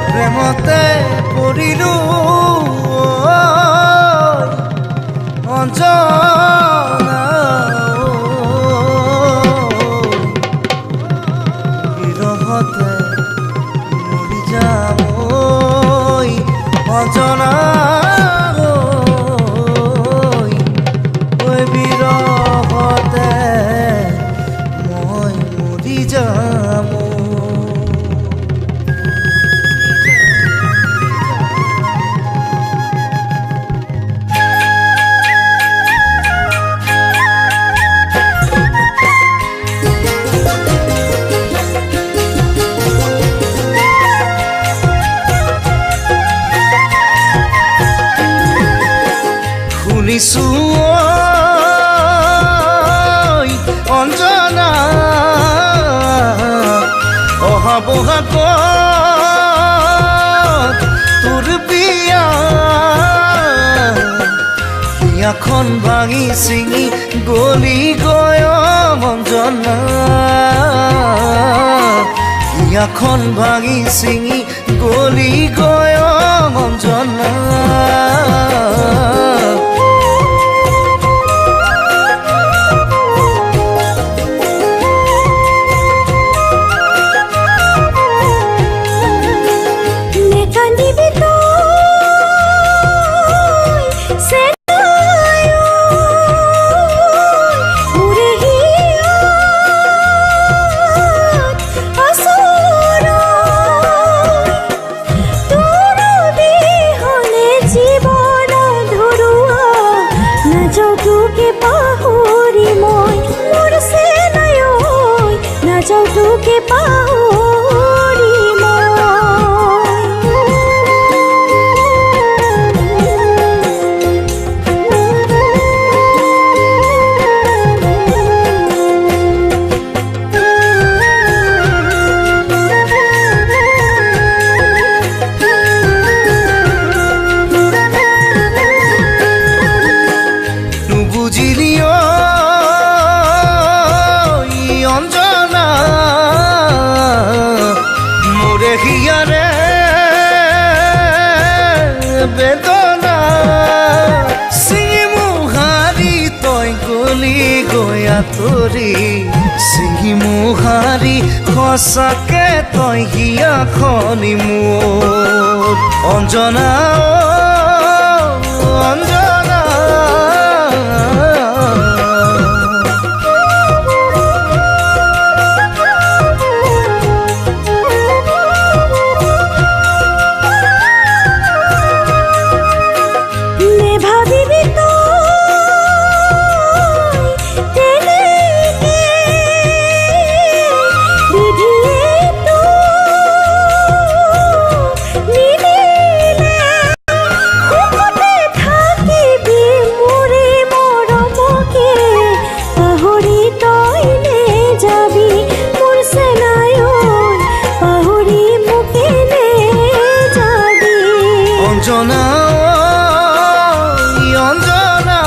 প্ৰেমতে পৰিলো অঞ্জনা বিৰহতে মৰি যাম অঞ্জনা বিৰহতে মই মৰি যাম শুনিছো অঞ্জনা অহা বহাগত তোৰ বিয়াখন ভাঙি ছিঙি গলি গয় অঞ্জনা বিয়াখন ভাঙি ছিঙি গলি গয় অঞ্জনা তোকে পাহৰি নুবুজিলিও হিয়াৰে বেদনা চিঙি মুহাৰি তই গলি গয়া তৰি চিঙি মুহাৰি সঁচাকে তই হিয়াখনি মোৰ অঞ্জনা অঞ্জনা অঞ্জনা অঞ্জনা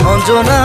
অঞ্জনা